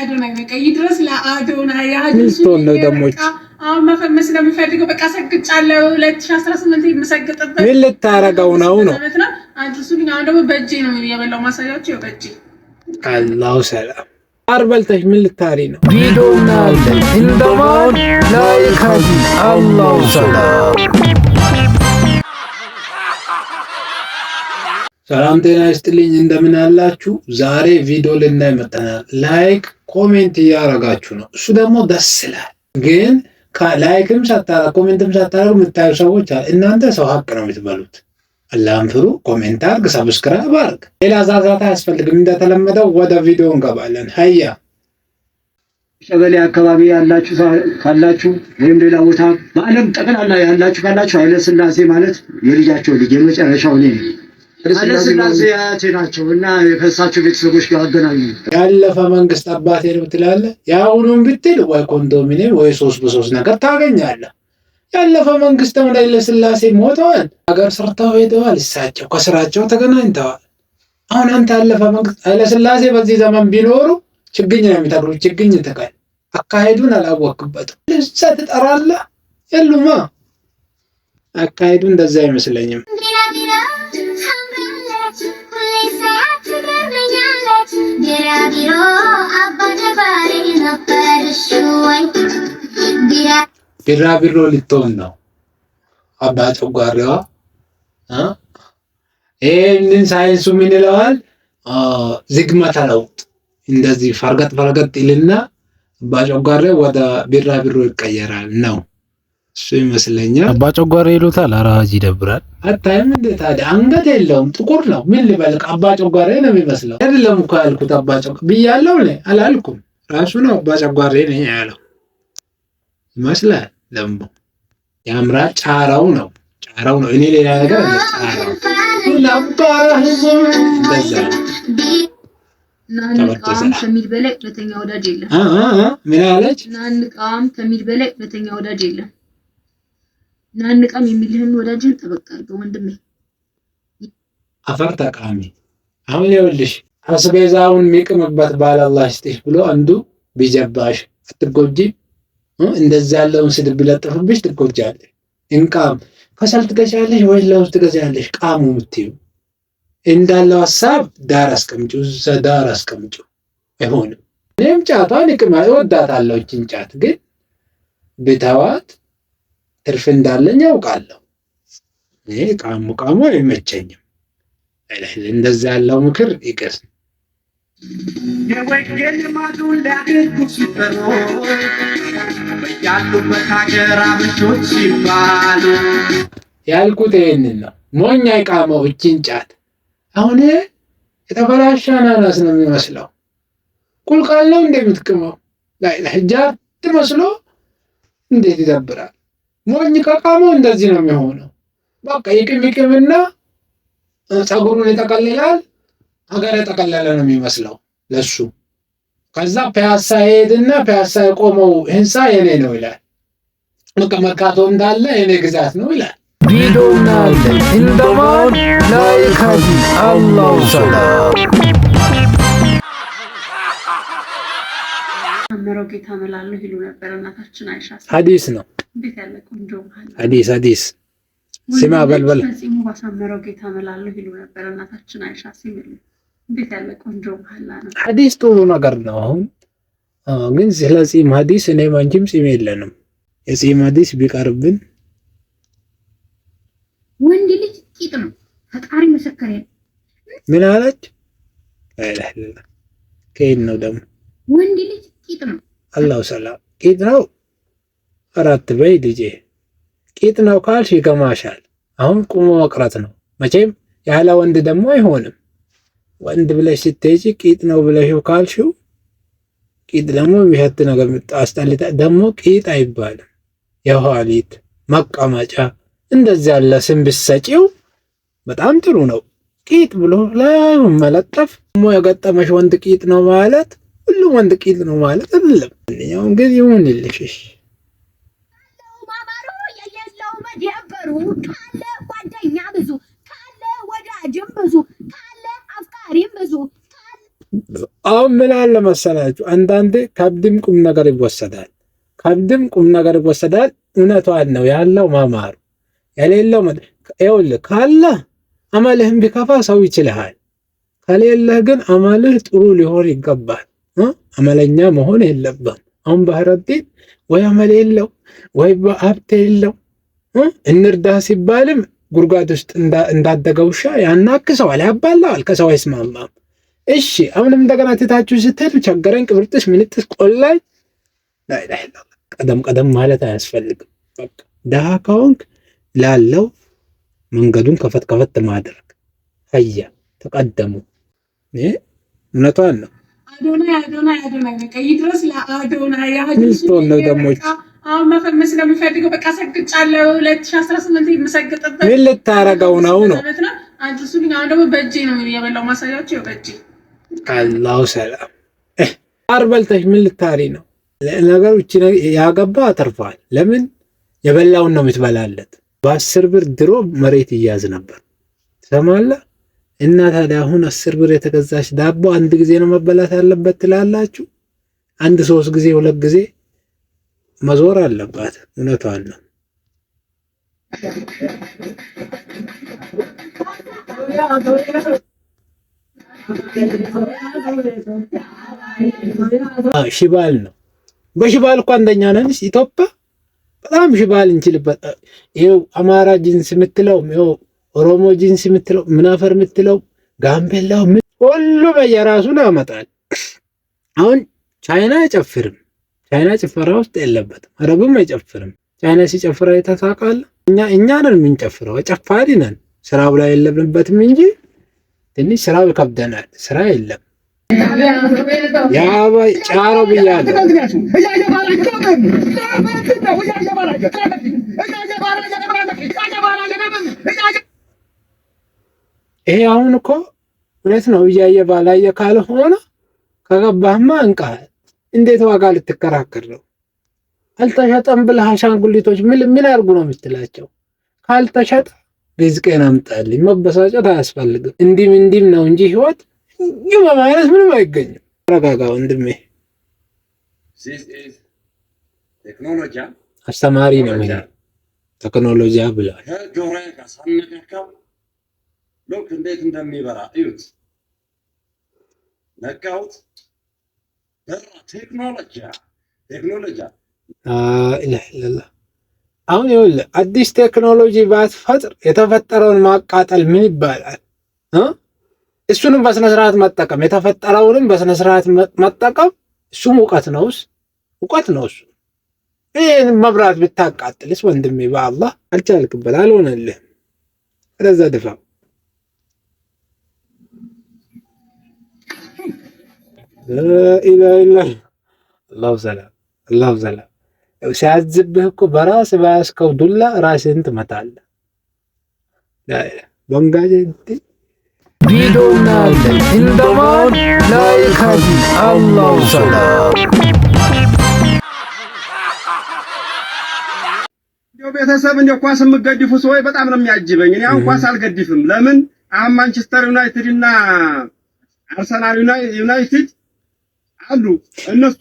ለአዶናይ በቃ ይድረስ ለአዶናይ ያድርስ ነው ደሞ አሁን መፈመስ ነው የሚፈልገው በቃ ሰግጫለሁ 2018 የምሰግጥበት ምን ልታረጋው ነው አድርሱልኝ አሁን ደግሞ በእጄ ነው የበላው ማሳያችሁ በእጄ አላሁ ሰላም አርበልተሽ ምን ልታሪ ነው ቪዲዮና እንደማን ላይክ አላሁ ሰላም ሰላም ጤና ይስጥልኝ እንደምን አላችሁ ዛሬ ቪዲዮ ልናይ መጣናል ላይክ ኮሜንት ያረጋችሁ ነው እሱ ደግሞ ደስ ይላል ግን ላይክም ሳታራ ኮሜንትም ሳታራ የምታዩ ሰዎች እናንተ ሰው ሀቅ ነው የምትበሉት አላህን ፍሩ ኮሜንት አድርግ ሰብስክራይብ አድርግ ሌላ ዛዛታ አያስፈልግም እንደተለመደው ወደ ቪዲዮ እንገባለን ሀያ ሸበሌ አካባቢ ያላችሁ ካላችሁ ወይም ሌላ ቦታ በአለም ጠቅላላ ያላችሁ ካላችሁ ኃይለ ሥላሴ ማለት የልጃቸው ልጅ የመጨረሻው ነው ኃይለ ሥላሴ አያቴ ናቸውና የፈሳቸው ቤተሰቦች ጋር አገናኙ ያለፈ መንግስት አባቴ ነው ትላለህ ያሁኑን ብትል ወይ ኮንዶሚኒየም ወይ 3 በ3 ነገር ታገኛለህ ያለፈ መንግስት ነው ኃይለ ሥላሴ ሞተዋል ሀገር ሰርተው ሄደዋል እሳቸው ከስራቸው ተገናኝተዋል አሁን አንተ ያለፈ መንግስት ኃይለ ሥላሴ በዚህ ዘመን ቢኖሩ ችግኝ ነው የሚተክሉ ችግኝ ተካል አካሄዱን አላወቅበትም ለዛ ተጠራለህ የሉማ አካሄዱ እንደዛ አይመስለኝም ቢራቢሮ ልትሆን ነው አባ ጨጓራዋ ይሄንን ሳይንሱ ምን ይለዋል ዝግመተ ለውጥ እንደዚህ ፈርገጥ ይልና አባ ጨጓራ ወደ ቢራቢሮ ይቀየራል ነው እሱ ይመስለኛል አባ ጨጓራ ይሉታል አራጅ ይደብራል አታይም እንዴ ታዲያ አንገት የለውም ጥቁር ነው ምን ልበልቅ አባ ጨጓራ ነው የሚመስለው አይደለም እኮ ያልኩት አባ ጨጓራ ብያለሁ አላልኩም ራሱ ነው አባ ጨጓራ ነው ያለው ይመስላል ለምቦ ያምራል ጫራው ነው እኔ ሌላ ነገር ጫራው ለባራህም በዛ ናንቃም ከሚል በላይ ሁለተኛ ወዳጅ የለም ምን አለች ናንቃም ከሚል በላይ ሁለተኛ ወዳጅ የለም ናንቃም የሚልህን ወዳጅን ተበቃልከው ወንድሜ አፈር ተቃሚ አሁን ይኸውልሽ አስቤዛውን የሚቅምበት ባለ አላህ ይስጥሽ ብሎ አንዱ ቢጀባሽ አትጎጂ እንደዛ ያለውን ስድብ ቢለጥፍብሽ ትጎጃለሽ እንቃም ከሰል ትገዛለሽ ወይ ለውስጥ ትገዛለሽ ቃሙ ምትዩ እንዳለው ሐሳብ ዳር አስቀምጪው አይሆንም እኔም ጫቷን ይቅማ እወዳታለሁ እቺን ጫት ግን ብታዋት ትርፍ እንዳለኝ ያውቃለሁ እኔ ቃሙ አይመቸኝም እንደዛ ያለው ምክር ይቀስ የወንጌል ማዱን ላድርጉ ሲፈሩ ያሉበት ሀገር አብሾች ሲባሉ ያልኩት ይሄንን ነው ሞኛ ይቃመው እቺን ጫት አሁን የተበላሸ አናናስ ነው የሚመስለው ቁልቋል ነው እንደምትቀመው ላይ ለህጃት ተመስሎ እንዴት ይደብራል ሞኝ ከቃመው እንደዚህ ነው የሚሆነው በቃ ይቅምና ፀጉሩን ይጠቀልላል ሀገር የተቀለለ ነው የሚመስለው ለሱ ከዛ ፒያሳ ሄድና ፒያሳ የቆመው ህንፃ የኔ ነው ይላል መርካቶ እንዳለ የኔ ግዛት ነው ይላል ቪዲዮና እንደማን ላይክ አላሁ ሰላም አመረው ጌታ መላልነው ይሉ ነበር እናታችን አይሻ ሐዲስ ነው እንዴት ያለ ቆንጆ ሐዲስ ስማ በልበል ሲሙ ባሳመረው ጌታ መላልነው ይሉ ነበር እናታችን አይሻ ሲምል እንዴት ያለ ቆንጆ ባህላ ነው ሐዲስ ጥሩ ነገር ነው አሁን ግን ስለዚህ ሐዲስ እኔ ማንቺም ጺም የለንም የጺም ሐዲስ ቢቀርብን ወንድ ልጅ ቂጥ ነው ፈጣሪ መሰከረ ምን አለች አይላል ከይን ነው ደግሞ ወንድ ልጅ ቂጥ ነው አላሁ ሰላም ቂጥ ነው አራት በይ ልጄ ቂጥ ነው ካልሽ ይገማሻል አሁን ቁሞ መቅረት ነው መቼም ያለ ወንድ ደግሞ አይሆንም ወንድ ብለሽ ስትሄጂ ቂጥ ነው ብለሽው ካልሽው ቂጥ ደግሞ የሚሸት ነገር አስጠልታ ደግሞ ቂጥ አይባልም የኋሊት መቀመጫ እንደዚህ ያለ ስም ብትሰጪው በጣም ጥሩ ነው ቂጥ ብሎ ላይ መለጠፍ ደግሞ የገጠመሽ ወንድ ቂጥ ነው ማለት ሁሉም ወንድ ቂጥ ነው ማለት አይደለም ለኛውን ግን ይሁንልሽ ማማሩ የየለው መደበሩ ካለ ጓደኛ ብዙ ካለ ወዳጅም ብዙ ካለ አፍቃሪም ብዙ አሁን ምን አለ መሰላችሁ አንዳንዴ ከብድም ቁም ነገር ይወሰዳል። ከብድም ቁም ነገር ይወሰዳል። እውነቷን ነው ያለው ማማሩ የሌለው ይኸውልህ ካለ አመልህም ቢከፋ ሰው ይችልሃል። ከሌለህ ግን አመልህ ጥሩ ሊሆን ይገባል። አመለኛ መሆን የለብህም። አሁን ባህረዲን ወይ አመል የለው ወይ ሀብት የለው እንርዳ ሲባልም ጉርጓድ ውስጥ እንዳደገ ውሻ ያናክሰዋል፣ ያባላዋል፣ ከሰው አይስማማም። እሺ አሁንም እንደገና ትታችሁ ስትሄዱ ቸገረኝ ቅብርጥሽ ምንጥስ ቆላይ ቀደም ቀደም ማለት አያስፈልግም። በቃ ደሃ ከሆንክ ላለው መንገዱን ከፈት ከፈት ማድረግ አያ ተቀደሙ። እውነቷን ነው። አዶናይ በቃ ይድረስ ለአዶናይ ሚስቶን ነው ደሞች አሁን መፈመስ ስለሚፈልገው በቃ ሰግጫለሁ። 2018 የምሰግጥበት ምን ልታረገው ነው? አድርሱልኝ። አሁን ደግሞ በእጄ ነው የበላው ማሳያቸው በእጄ አላሁ ሰላም አርበልተሽ ምን ልታሪ ነው? ነገሩ እቺ ያገባ አተርፏል። ለምን የበላውን ነው የምትበላለት። በ10 ብር ድሮ መሬት ይያዝ ነበር ትሰማለህ? እና ታዲያ አሁን 10 ብር የተገዛች ዳቦ አንድ ጊዜ ነው መበላት ያለበት ትላላችሁ? አንድ 3 ጊዜ 2 ጊዜ መዞር አለባት። እውነቷን ነው። ሽባል ነው። በሽባል እኮ አንደኛ ነን ኢትዮጵያ። በጣም ሽባል እንችልበት። ይኸው አማራ ጂንስ የምትለው ይኸው ኦሮሞ ጂንስ የምትለው ምናፈር የምትለው ጋምቤላው ሁሉም የራሱን ያመጣል። አሁን ቻይና አይጨፍርም። ቻይና ጭፈራ ውስጥ የለበትም። አረብም አይጨፍርም። ቻይና ሲጨፍር አይተሳቃል። እኛ ነን የምንጨፍረው፣ ጨፋሪ ነን። ስራው ላይ የለብንበትም እንጂ ትንሽ ስራው ይከብደናል። ስራ የለም። ያባ ጫሮ ብያለሁ። ይሄ አሁን እኮ እውነት ነው። እያየ ባላየ ካልሆነ ከገባህማ እንቃል። እንዴት ዋጋ ልትከራከር ነው? አልተሸጠም ብለህ አሻንጉሊቶች ምን አድርጉ ነው የምትላቸው? ካልተሸጠ ሪዝቄን አምጣልኝ። መበሳጨት አያስፈልግም። እንዲም ነው እንጂ ህይወት ይህ በማለት ምንም አይገኝም። ተረጋጋ ወንድሜ። አስተማሪ ነው ይሄ ቴክኖሎጂ ብለዋል። ሎክ እንዴት እንደሚበራ እዩት። ነካሁት። ቴክኖሎጂ ኢላህ አሁን ይኸውልህ አዲስ ቴክኖሎጂ ባትፈጥር የተፈጠረውን ማቃጠል ምን ይባላል? እሱንም በስነ ስርዓት መጠቀም፣ የተፈጠረውንም በስነ ስርዓት መጠቀም እሱም እውቀት ነው እሱ። ይህን መብራት ብታቃጥልስ ወንድሜ በአላህ አልቻልክበት፣ አልሆነልህም። ወደዛ ድፋው። አላሁ ሰላም። ሲያዝብህ እኮ በራስ ባያስከው ዱላ ራስህን ትመታለህ። በንጋዜ ቪዲዮ እናያለን እንደማን ላይክ አላሁ ሰላም። ቤተሰብ እንደ ኳስ የምገድፉ ሰዎች በጣም ነው የሚያጅበኝ። እኔ አሁን ኳስ አልገድፍም። ለምን? አሁን ማንቸስተር ዩናይትድ እና አርሰናል ዩናይትድ አሉ። እነሱ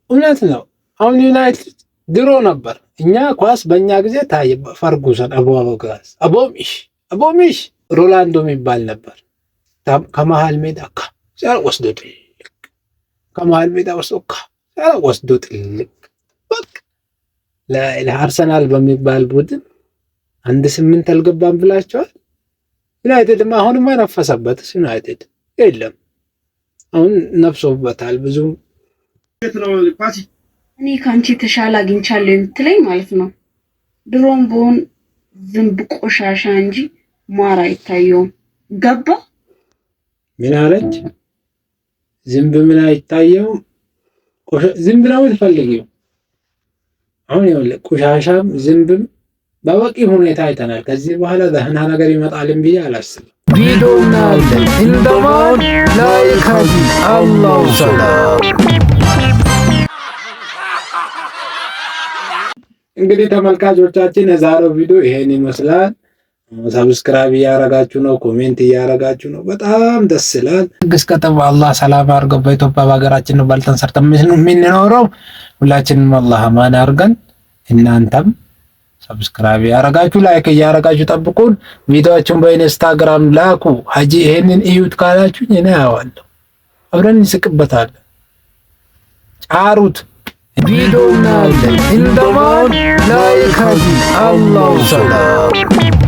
እውነት ነው። አሁን ዩናይትድ ድሮ ነበር። እኛ ኳስ በእኛ ጊዜ ታየ። ፈርጉሰን፣ አቦሚሽ ሮላንዶ የሚባል ነበር። ከመሃል ሜዳ ወስዶ ጥልቅ፣ ከመሃል ሜዳ ወስዶ ጥልቅ። ለአርሰናል በሚባል ቡድን 1-8 አልገባም ብላችኋል። ዩናይትድማ አሁንማ ነፈሰበት። ዩናይትድ የለም አሁን ነፍሶበታል። ብዙ እኔ ከአንቺ የተሻለ አግኝቻለሁ የምትለኝ ማለት ነው። ድሮም በሆን ዝንብ ቆሻሻ እንጂ ማር አይታየውም። ገባ? ምን አለች? ዝንብ ምን አይታየውም? ዝንብ ነው የምትፈልጊው? አሁን ይኸውልህ ቆሻሻም ዝንብም በበቂ ሁኔታ አይተናል። ከዚህ በኋላ ደህና ነገር ይመጣልን ብዬ አላስብም። ቪዲዮ እናያለን እንደማን ላይክ አላሁ ሰላም። እንግዲህ ተመልካቾቻችን የዛሬው ቪዲዮ ይሄን ይመስላል። ሰብስክራይብ እያረጋችሁ ነው፣ ኮሜንት እያረጋችሁ ነው። በጣም ደስ ይላል። እስከ አላህ ሰላም አድርገው በኢትዮጵያ በሀገራችን ነው በልተን ሰርተን የምንኖረው። ሁላችንም አላህ አማን አድርገን እናንተም ሰብስክራይብ ያረጋችሁ ላይክ እያረጋችሁ ጠብቁን። ቪዲዮአችሁን በኢንስታግራም ላኩ። ሀጂ ይሄንን እዩት ካላችሁ እኔ አያዋለሁ፣ አብረን እንስቅበታለን። ጫሩት ቪዲዮ እናያለን። እንደማን ላይክ ሀጂ አላሁ ሰላም